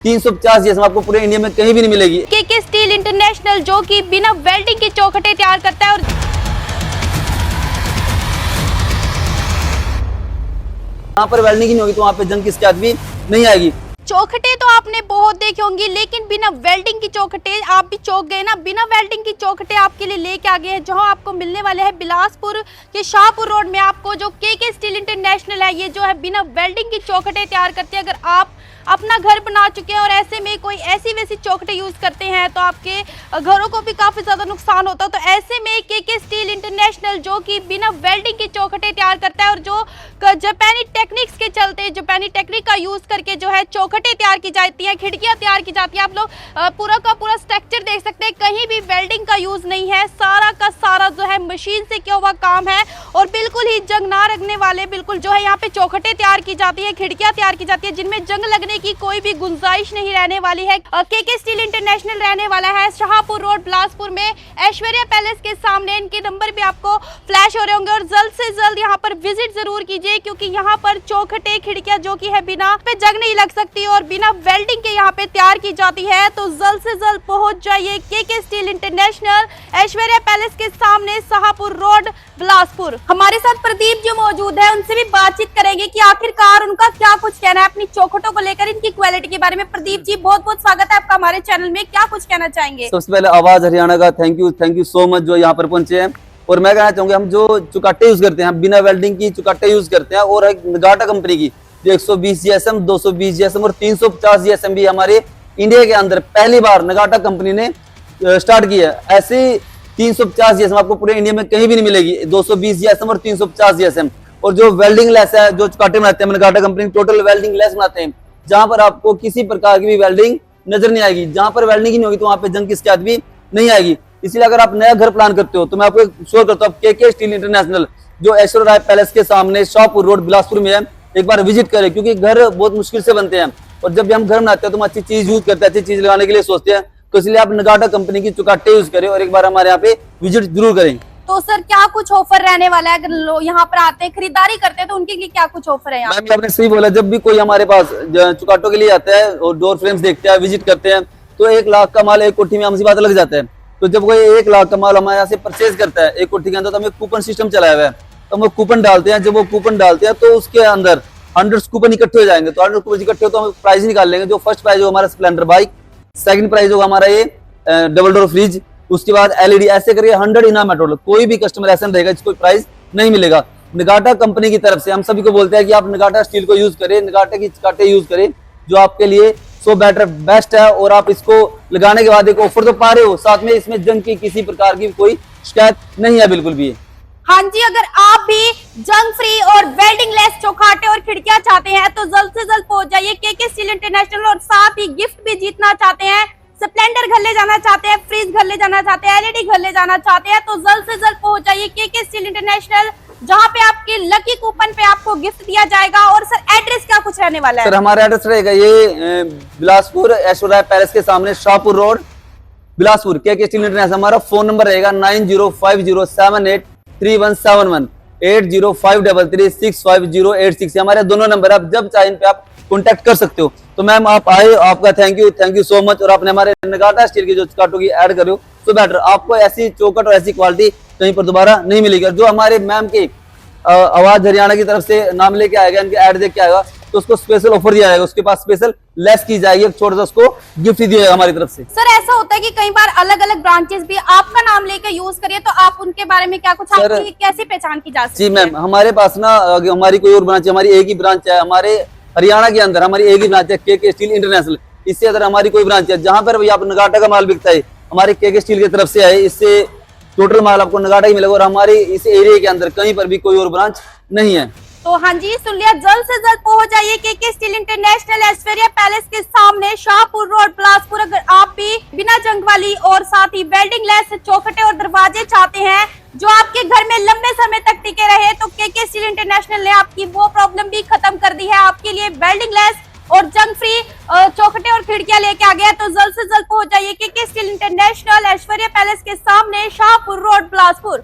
350 GSM आपको पूरे India में कहीं भी नहीं मिलेगी। केके स्टील इंटरनेशनल जो कि बिना वेल्डिंग के चौखटे तैयार करता है और यहाँ पर वेल्डिंग ही नहीं होगी तो वहाँ पे जंग की शिकायत भी नहीं आएगी। चौखटे तो आपने बहुत देखे होंगे, लेकिन बिना वेल्डिंग की चौखटे आप भी चौंक गए ना। बिना वेल्डिंग की चौखटे आपके लिए लेके आ गए हैं, जहां आपको मिलने वाले हैं बिलासपुर के शाहपुर रोड में। आपको जो केके स्टील इंटरनेशनल है, ये जो है बिना वेल्डिंग की चौखटे तैयार करते हैं। अगर आप अपना घर बना चुके हैं और ऐसे में कोई ऐसी वैसी चौखटे यूज करते हैं तो आपके घरों को भी काफी ज्यादा नुकसान होता है। तो ऐसे में केके स्टील इंटरनेशनल जो कि बिना वेल्डिंग के चौखटे तैयार करता है और जो जापानी टेक्निक्स के चलते, जापानी टेक्निक का यूज करके जो है चौखटे तैयार की जाती है, खिड़कियां तैयार की जाती है। आप लोग पूरा का पूरा स्ट्रक्चर देख सकते हैं, कहीं भी वेल्डिंग का यूज नहीं है। सारा का सारा जो है मशीन से किया हुआ काम है और बिल्कुल ही जंग ना लगने वाले बिल्कुल जो है यहाँ पे चौखटे तैयार की जाती है, खिड़कियां तैयार की जाती है, जिनमें जंग लगने की कोई भी गुंजाइश नहीं रहने वाली है। केके स्टील इंटरनेशनल रहने वाला है शाहपुर रोड बिलासपुर में, ऐश्वर्या पैलेस के सामने। इनके नंबर भी आपको फ्लैश हो रहे होंगे और जल्द से जल्द यहाँ पर विजिट जरूर कीजिए, क्योंकि यहाँ पर चौखटे खिड़कियां जो की है बिना पे जंग नहीं लग सकती और बिना वेल्डिंग के यहाँ पे तैयार की जाती है। तो जल्द से जल्द पहुंच जाइए KK steel international, Aishwarya palace के सामने, शाहपुर रोड बिलासपुर। हमारे साथ प्रदीप जी मौजूद है, उनसे भी बातचीत करेंगे कि आखिरकार उनका क्या कुछ कहना है अपनी चौखटों को लेकर, इनकी क्वालिटी के बारे में। प्रदीप जी बहुत बहुत स्वागत है आपका हमारे चैनल में, क्या कुछ कहना चाहेंगे? सबसे पहले आवाज हरियाणा का थैंक यू सो मच जो यहाँ पर पहुंचे हैं। और मैं कहना चाहूंगा, हम जो चुकाटे यूज करते हैं, हम बिना वेल्डिंग की चुकाटे यूज करते हैं और एक नगाटा कंपनी की जो 120 जीएसएम, 220 जीएसएम और 350 जीएसएम भी हमारे इंडिया के अंदर पहली बार नगाटा कंपनी ने स्टार्ट की है। ऐसे 350 जीएसएम आपको पूरे इंडिया में कहीं भी नहीं मिलेगी, 220 जीएसएम और 350 जीएसएम। और जो वेल्डिंग लेस है, जो चुकाटे बनाते हैं नगाटा कंपनी टोटल वेल्डिंग लेस बनाते हैं, जहां पर आपको किसी प्रकार की भी वेल्डिंग नजर नहीं आएगी। जहां पर वेल्डिंग ही नहीं होगी तो वहां पे जंग की शिकायत भी नहीं आएगी। इसलिए अगर आप नया घर प्लान करते हो तो मैं आपको शो करता हूँ, केके स्टील इंटरनेशनल जो ऐश्वर्या पैलेस के सामने शाहपुर रोड बिलासपुर में है, एक बार विजिट करें, क्योंकि घर बहुत मुश्किल से बनते हैं और जब भी हम घर बनाते हैं तो हम अच्छी चीज यूज करते हैं, अच्छी चीज लगाने के लिए सोचते हैं। तो इसलिए आप नगाटा कंपनी की चुकाटे यूज करें और एक बार हमारे यहाँ पे विजिट जरूर करें। तो सर क्या कुछ ऑफर रहने वाला है अगर लोग यहाँ पर आते हैं, खरीदारी करते हैं तो उनके लिए क्या कुछ ऑफर है? मैम आपने सही बोला, जब भी कोई हमारे पास चुकाटों के लिए आता है और डोर फ्रेम्स देखते हैं, विजिट करते हैं, तो 1 लाख का माल एक कोठी में हमसे बात लग जाता है। तो जब कोई 1 लाख का माल हमारे यहाँ से परचेज करता है एक कोठी के अंदर, तो हमें कूपन सिस्टम चलाया हुआ है, तो हम कूपन डालते हैं। जब वो कूपन डालते हैं तो उसके अंदर 100 कूपन इकट्ठे हो जाएंगे। तो 100 कूपन इकट्ठे हो तो हम प्राइस निकाल लेंगे। जो फर्स्ट प्राइज होगा हमारा स्प्लेंडर बाइक, सेकंड प्राइज होगा हमारा ये डबल डोर फ्रिज, उसके बाद एलईडी, ऐसे करके 100 इनाम है टोटल। कोई भी कस्टमर ऐसा नहीं रहेगा जिसको प्राइस नहीं मिलेगा। नगाटा कंपनी की तरफ से हम सभी को बोलते हैं कि आप नगाटा स्टील को यूज करें, नगाटा की चुकाटे यूज करें, जो आपके लिए सो बेटर बेस्ट है। और आप इसको लगाने के बाद एक ऑफर तो पा रहे हो, साथ में इसमें जंग की किसी प्रकार की कोई शिकायत नहीं है बिल्कुल भी। हाँ जी, अगर आप भी जंग फ्री और वेल्डिंग लेस चौखाटे और खिड़कियां चाहते हैं तो जल्द से जल्द पहुंच जाइए केके स्टील इंटरनेशनल। और साथ ही गिफ्ट भी जीतना चाहते हैं, स्प्लेंडर घर ले जाना चाहते हैं, फ्रिज घर ले जाना चाहते हैं, एलईडी घर ले जाना चाहते हैं, तो जल्द से जल्द पहुंच जाइए केके स्टील इंटरनेशनल, जहां पे आपके लकी कूपन पे आपको गिफ्ट दिया जाएगा। और सर एड्रेस क्या कुछ रहने वाला है? सर हमारा एड्रेस रहेगा ये बिलासपुर ऐश्वर्या पैलेस के सामने Shahpur road Bilaspur, KK steel international. हमारा फोन नंबर रहेगा 9050783171, 8053365086। हमारे दोनों नंबर, आप जब चाहे इन पे आप कॉन्टेक्ट कर सकते हो। तो मैम आप आए, आपका थैंक यू सो मच। और आपने हमारे नगाटा स्टील की जो चुकाटों की ऐड कर रहे हो, सो बेटर, आपको ऐसी चौकट और ऐसी क्वालिटी कहीं पर दोबारा नहीं मिलेगी। जो हमारे मैम की आवाज हरियाणा की तरफ से नाम लेके आएगा, इनके ऐड देख के आएगा, तो उसको स्पेशल ऑफर दिया जाएगा, उसके पास स्पेशल लेस की जाएगी, एक छोटा सा उसको गिफ्ट दिया जाएगा हमारी तरफ से। सर ऐसा होता है कि कई बार अलग अलग ब्रांचेस भी आपका नाम लेकर यूज करिए, तो आप उनके बारे में क्या कुछ, आपकी कैसी पहचान की जा सकती है? जी मैम, हमारे पास ना हमारी कोई और ब्रांच है, हमारी एक ही ब्रांच है हमारे हरियाणा के अंदर, हमारी एक ही ब्रांच है केके स्टील इंटरनेशनल। इससे अगर हमारी कोई ब्रांच है जहां पर भी आप नगाटा का माल बिकता है, हमारे केके स्टील की तरफ से है, इससे टोटल माल आपको नगाटा ही मिलेगा। और हमारे इस एरिया के अंदर कहीं पर भी कोई और ब्रांच नहीं है। तो हाँ जी, सुन लिया, जल्द से जल्द पहुंच जाइए KK steel international, Aishwarya palace के सामने, शाहपुर रोड बिलासपुर। अगर आप भी बिना जंग वाली और साथ ही वेल्डिंग लेस चौखटे और दरवाजे चाहते हैं जो आपके घर में लंबे समय तक टिके रहे, तो केके स्टील इंटरनेशनल ने आपकी वो प्रॉब्लम भी खत्म कर दी है। आपके लिए वेल्डिंग लेस और जंग फ्री चौखटे और खिड़कियां लेके आ गया। तो जल्द से जल्द पहुंच जाइए KK steel international, Aishwarya palace के सामने, शाहपुर रोड बिलासपुर।